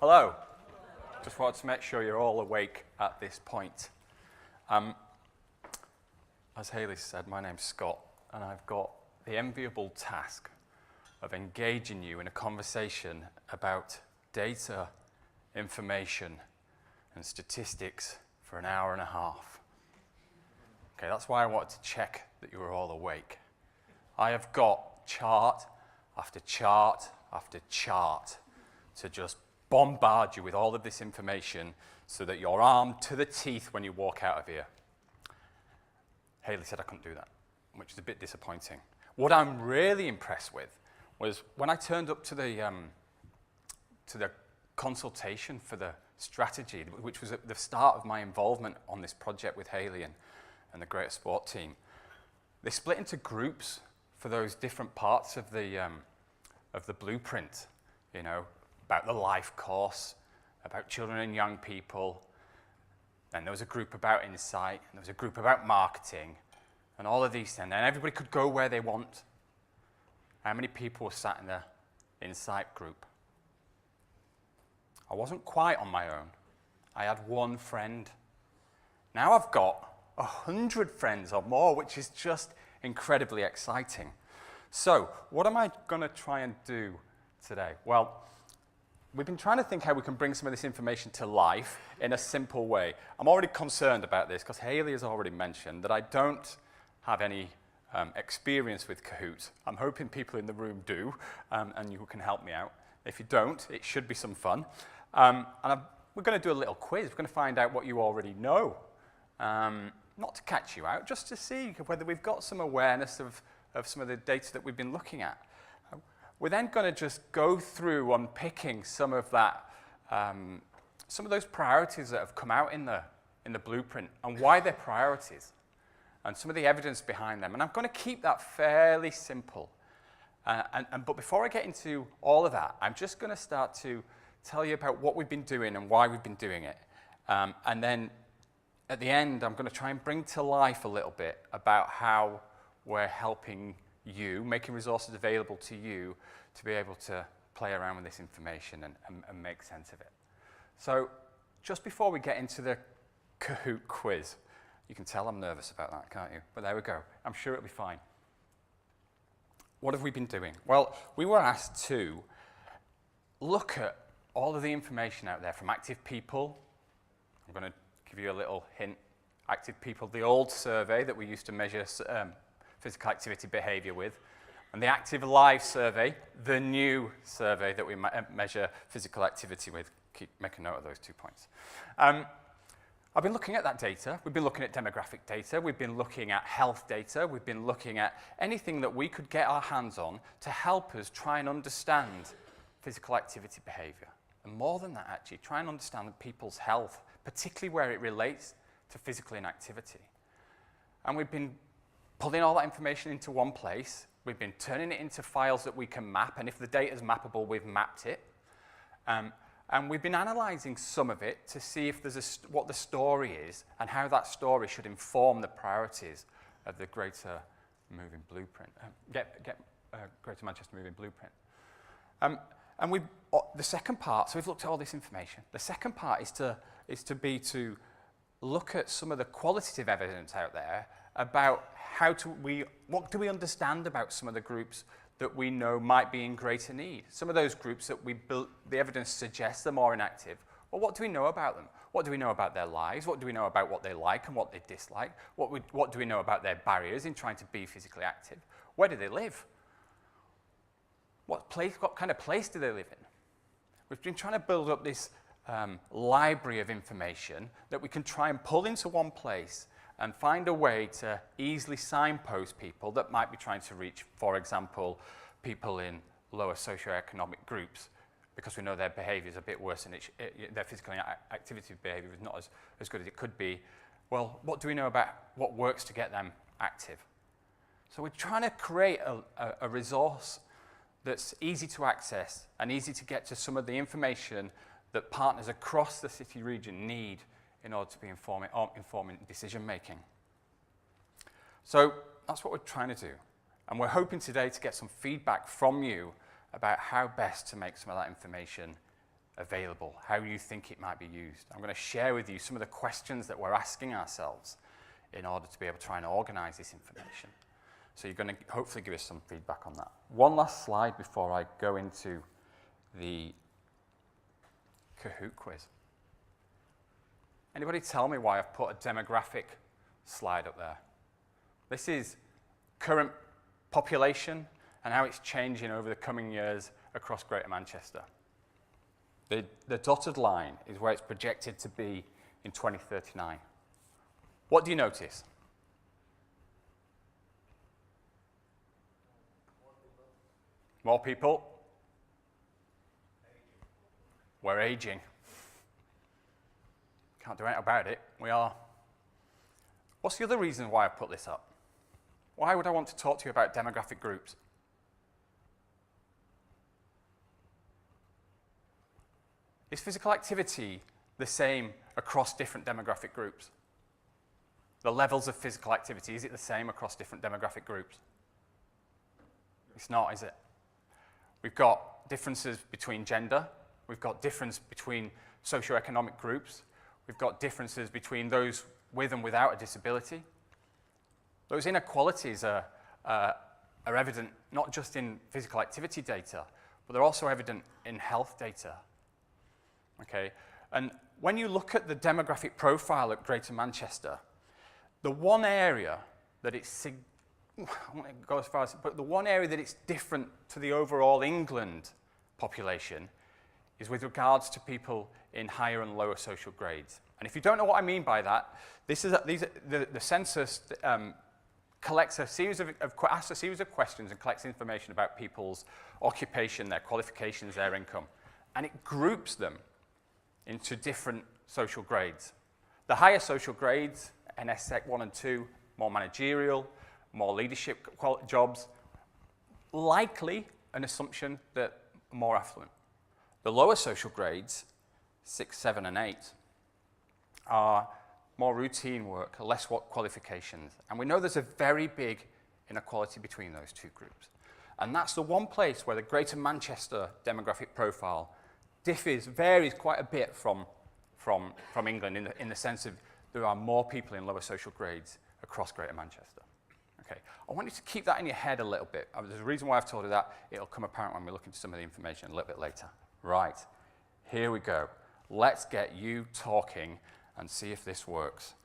Hello. Just wanted to make sure you're all awake at this point. As Hayley said, my name's Scott, and I've got the enviable task of engaging you in a conversation about data, information, and statistics for an hour and a half. Okay, that's why I wanted to check that you were all awake. I have got chart after chart after chart to just bombard you with all of this information so that you're armed to the teeth when you walk out of here. Hayley said I couldn't do that, which is a bit disappointing. What I'm really impressed with was when I turned up to the consultation for the strategy, which was at the start of my involvement on this project with Hayley and the Greater Sport team. They split into groups for those different parts of the blueprint, you know, about the life course, about children and young people. Then there was a group about insight, and there was a group about marketing, and all of these things. And everybody could go where they want. How many people were sat in the insight group? I wasn't quite on my own. I had one friend. Now I've got 100 friends or more, which is just incredibly exciting. So, what am I going to try and do today? Well, we've been trying to think how we can bring some of this information to life in a simple way. I'm already concerned about this because Hayley has already mentioned that I don't have any experience with Kahoot. I'm hoping people in the room do, and you can help me out. If you don't, it should be some fun. We're going to do a little quiz. We're going to find out what you already know. Not to catch you out, just to see whether we've got some awareness of some of the data that we've been looking at. We're then going to just go through unpicking some of that, some of those priorities that have come out in the blueprint and why they're priorities, and some of the evidence behind them. And I'm going to keep that fairly simple. But before I get into all of that, I'm just going to start to tell you about what we've been doing and why we've been doing it. And then at the end, I'm going to try and bring to life a little bit about how we're helping you, making resources available to you to be able to play around with this information and make sense of it. So just before we get into the Kahoot quiz, you can tell I'm nervous about that, can't you? But there we go. I'm sure it'll be fine. What have we been doing? Well, we were asked to look at all of the information out there from active people. I'm going to give you a little hint. Active people, the old survey that we used to measure physical activity behavior with, and the Active Live survey, the new survey that we measure physical activity with. Make a note of those 2 points. I've been looking at that data. We've been looking at demographic data. We've been looking at health data. We've been looking at anything that we could get our hands on to help us try and understand physical activity behavior. And more than that, actually, try and understand people's health, particularly where it relates to physical inactivity. And we've been pulling all that information into one place. We've been turning it into files that we can map, and if the data is mappable, we've mapped it. And we've been analyzing some of it to see if there's what the story is and how that story should inform the priorities of the Greater Moving Blueprint, Greater Manchester Moving Blueprint. And the second part, so we've looked at all this information. The second part is to look at some of the qualitative evidence out there about what do we understand about some of the groups that we know might be in greater need. Some of those groups that the evidence suggests are more inactive. Well, what do we know about them? What do we know about their lives? What do we know about what they like and what they dislike? What do we know about their barriers in trying to be physically active? Where do they live? What kind of place do they live in? We've been trying to build up this library of information that we can try and pull into one place and find a way to easily signpost people that might be trying to reach, for example, people in lower socioeconomic groups, because we know their behavior is a bit worse and their physical activity behavior is not as good as it could be. Well, what do we know about what works to get them active? So we're trying to create a resource that's easy to access and easy to get to some of the information that partners across the city region need in order to be informing decision making. So that's what we're trying to do. And we're hoping today to get some feedback from you about how best to make some of that information available, how you think it might be used. I'm going to share with you some of the questions that we're asking ourselves in order to be able to try and organize this information. So you're going to hopefully give us some feedback on that. One last slide before I go into the Kahoot quiz. Anybody tell me why I've put a demographic slide up there? This is current population and how it's changing over the coming years across Greater Manchester. The dotted line is where it's projected to be in 2039. What do you notice? More people. We're aging. Can't do anything about it. We are. What's the other reason why I put this up? Why would I want to talk to you about demographic groups? Is physical activity the same across different demographic groups? The levels of physical activity, is it the same across different demographic groups? It's not, is it? We've got differences between gender. We've got difference between socioeconomic groups. We've got differences between those with and without a disability. Those inequalities are evident not just in physical activity data, but they're also evident in health data. Okay? And when you look at the demographic profile at Greater Manchester, the one area that it's, I won't go as far as, but the one area that it's different to the overall England population is with regards to people in higher and lower social grades. And if you don't know what I mean by that, the census collects a series asks a series of questions and collects information about people's occupation, their qualifications, their income, and it groups them into different social grades. The higher social grades, NSEC 1 and 2, more managerial, more leadership jobs, likely an assumption that more affluent. The lower social grades, 6, 7, and 8, are more routine work, less qualifications. And we know there's a very big inequality between those two groups. And that's the one place where the Greater Manchester demographic profile varies quite a bit from England in the sense of there are more people in lower social grades across Greater Manchester. Okay, I want you to keep that in your head a little bit. There's a reason why I've told you that. It'll come apparent when we look into some of the information a little bit later. Right, here we go. Let's get you talking and see if this works.